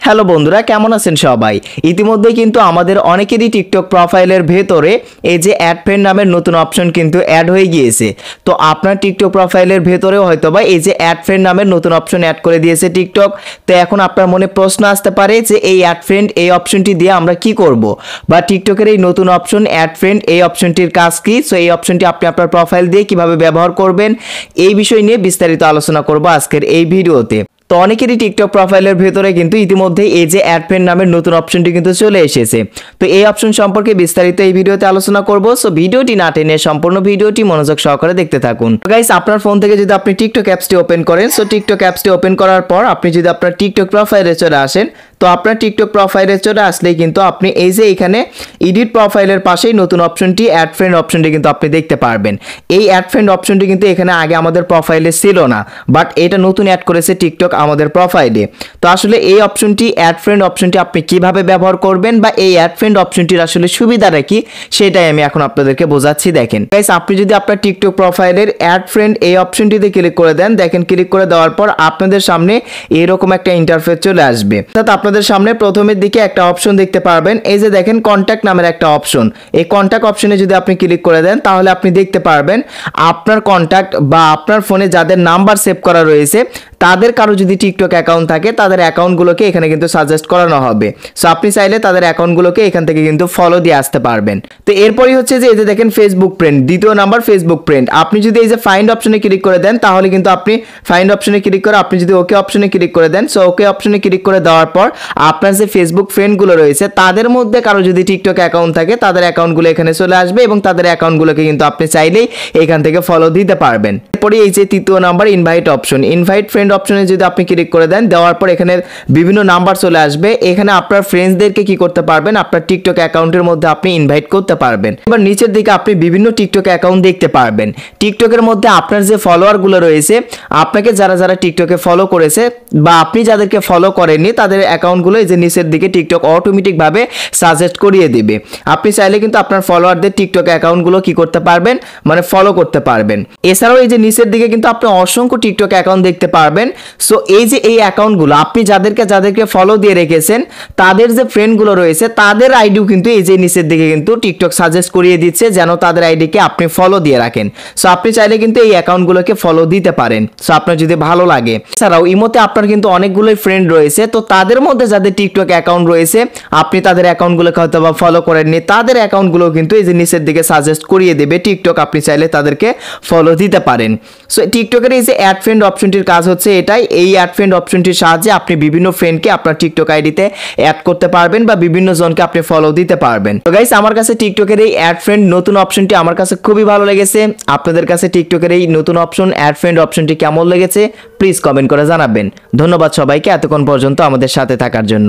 Hello বন্ধুরা, কেমন আছেন সবাই? ইতিমধ্যে কিন্তু আমাদের অনেকেরই টিকটক প্রোফাইলের ভেতরে এই যে অ্যাড ফ্রেন্ড নামের নতুন অপশন কিন্তু অ্যাড হয়ে গিয়েছে। তো আপনার টিকটক প্রোফাইলের ভেতরেও হয়তোবা এই যে অ্যাড ফ্রেন্ড নামের নতুন অপশন অ্যাড করে দিয়েছে টিকটক। তো এখন আপনার মনে প্রশ্ন আসতে পারে যে এই অ্যাড ফ্রেন্ড এই অপশনটি দিয়ে আমরা কি করব, বা টিকটকের এই নতুন অপশন অ্যাড ফ্রেন্ড এই অপশনটির কাজ কি, সো এই অপশনটি আপনি আপনার প্রোফাইল দিয়ে কিভাবে ব্যবহার করবেন এই বিষয় নিয়ে বিস্তারিত আলোচনা করব আজকের এই ভিডিওতে। তো অনেকেরই টিকটক প্রোফাইলের ভেতরে কিন্তু ইতিমধ্যে এই যে অ্যাড ফ্রেন্ড নামের নতুন অপশনটি কিন্তু চলে এসেছে। তো এই অপশন সম্পর্কে বিস্তারিত এই ভিডিওতে আলোচনা করব। সো ভিডিওটি না টেনে সম্পূর্ণ ভিডিওটি মনোযোগ সহকারে দেখতে থাকুন। গাইস, আপনার ফোন থেকে যদি আপনি টিকটক অ্যাপসটি ওপেন করেন, সো টিকটক অ্যাপসটি ওপেন করার পর আপনি যদি আপনার টিকটক প্রোফাইলে চলে আসেন, তো আপনার টিকটক প্রোফাইলে চলে আসলেই কিন্তু আপনি এই যে এখানে এডিট প্রোফাইলের পাশেই নতুন অপশনটি অ্যাড ফ্রেন্ড অপশনটি কিন্তু আপনি দেখতে পারবেন। এই অ্যাড ফ্রেন্ড অপশনটি কিন্তু এখানে আগে আমাদের প্রোফাইলে ছিল না, বাট এটা নতুন অ্যাড করেছে টিকটক আমাদের প্রোফাইলে। তো আসলে এই অপশনটি অ্যাড ফ্রেন্ড অপশনটি আপনি কিভাবে ব্যবহার করবেন বা এই অ্যাড ফ্রেন্ড অপশনটির আসলে সুবিধাটা কি সেটাই আমি এখন আপনাদেরকে বোঝাচ্ছি। দেখেন গাইস, আপনি যদি আপনার টিকটক প্রোফাইলের অ্যাড ফ্রেন্ড এই অপশনটিতে ক্লিক করে দেন, দেখেন ক্লিক করে দেওয়ার পর আপনাদের সামনে এরকম একটা ইন্টারফেস চলে আসবে। অর্থাৎ আপনাদের সামনে প্রথমের দিকে একটা অপশন দেখতে পারবেন, এই যে দেখেন কন্ট্যাক্ট নামের একটা অপশন। এই কন্ট্যাক্ট অপশনে যদি আপনি ক্লিক করে দেন তাহলে আপনি দেখতে পারবেন আপনার কন্ট্যাক্ট বা আপনার ফোনে যাদের নাম্বার সেভ করা রয়েছে তাদের কারো যদি টিকটক অ্যাকাউন্ট থাকে তাদের অ্যাকাউন্টগুলোকে এখানে কিন্তু সাজেস্ট করানো হবে। সো আপনি চাইলে তাদের অ্যাকাউন্টগুলোকে এখান থেকে কিন্তু ফলো দিয়ে আসতে পারবেন। তো এরপরই হচ্ছে যে এই যে দেখেন ফেসবুক ফ্রেন্ড, দ্বিতীয় নাম্বার ফেসবুক ফ্রেন্ড। আপনি যদি এই যে ফাইন্ড অপশনে ক্লিক করে দেন তাহলে কিন্তু আপনি ফাইন্ড অপশনে ক্লিক করে আপনি যদি ওকে অপশনে ক্লিক করে দেন, সো ওকে অপশনে ক্লিক করে দেওয়ার পর আপনার যে ফেসবুক ফ্রেন্ডগুলো রয়েছে তাদের মধ্যে কারো যদি টিকটক অ্যাকাউন্ট থাকে তাদের অ্যাকাউন্টগুলো এখানে চলে আসবে এবং তাদের অ্যাকাউন্টগুলোকে কিন্তু আপনি চাইলেই এখান থেকে ফলো দিতে পারবেন। এরপরে এই যে তৃতীয় number invite option, invite friend অপশনে যদি আপনি ক্লিক করে দেন, দেওয়ার পর এখানে বিভিন্ন নাম্বার চলে আসবে। এখানে আপনার ফ্রেন্ডসদেরকে কি করতে পারবেন, আপনার টিকটক অ্যাকাউন্টের মধ্যে আপনি ইনভাইট করতে পারবেন। এবার নিচের দিকে আপনি বিভিন্ন টিকটক অ্যাকাউন্ট দেখতে পারবেন। টিকটকের মধ্যে আপনার যে ফলোয়ারগুলো রয়েছে, আপনাকে যারা যারা টিকটকে ফলো করেছে বা আপনি যাদেরকে ফলো করেননি তাদের অ্যাকাউন্টগুলো এই যে নিচের দিকে টিকটক অটোমেটিকভাবে সাজেস্ট করিয়ে দিবে। আপনি চাইলে কিন্তু আপনার ফলোয়ারদের টিকটক অ্যাকাউন্টগুলো কি করতে পারবেন, মানে ফলো করতে পারবেন। এছাড়াও এই যে নিচের দিকে কিন্তু আপনি অসংখ্য টিকটক অ্যাকাউন্ট দেখতে পারবেন। সো এই যে এই অ্যাকাউন্টগুলো আপনি যাদেরকে ফলো দিয়ে রেখেছেন তাদের যে ফ্রেন্ডগুলো রয়েছে তাদের আইডিও কিন্তু এই যে নিচের দিকে কিন্তু টিকটক সাজেস্ট করিয়ে দিচ্ছে যেন তাদের আইডিকে আপনি ফলো দিয়ে রাখেন। সো আপনি চাইলে কিন্তু এই অ্যাকাউন্টগুলোকে ফলো দিতে পারেন, সো আপনার যদি ভালো লাগে। এছাড়াও ইমোতে আপনার কিন্তু অনেকগুলোই ফ্রেন্ড রয়েছে, তো তাদের মধ্যে যাদের টিকটক অ্যাকাউন্ট রয়েছে আপনি তাদের অ্যাকাউন্টগুলোকে হয়তো বা ফলো করেননি, তাদের অ্যাকাউন্টগুলো কিন্তু এই যে নিচের দিকে সাজেস্ট করিয়ে দেবে টিকটক, আপনি চাইলে তাদেরকে ফলো দিতে পারেন। সো টিকটকের এই যে অ্যাড ফ্রেন্ড অপশনটির কাজ হচ্ছে এটাই। এই অ্যাড ফ্রেন্ড অপশনটির সাহায্যে আপনি বিভিন্ন ফ্রেন্ডকে আপনার টিকটক আইডিতে অ্যাড করতে পারবেন বা বিভিন্ন জনকে আপনি ফলো দিতে পারবেন। তো গাইস, আমার কাছে টিকটকের এই অ্যাড ফ্রেন্ড নতুন অপশনটি আমার কাছে খুবই ভালো লেগেছে। আপনাদের কাছে টিকটকের এই নতুন অপশন অ্যাড ফ্রেন্ড অপশনটি কেমন লেগেছে প্লিজ কমেন্ট করে জানাবেন। ধন্যবাদ সবাইকে এতক্ষণ পর্যন্ত আমাদের সাথে থাকার জন্য।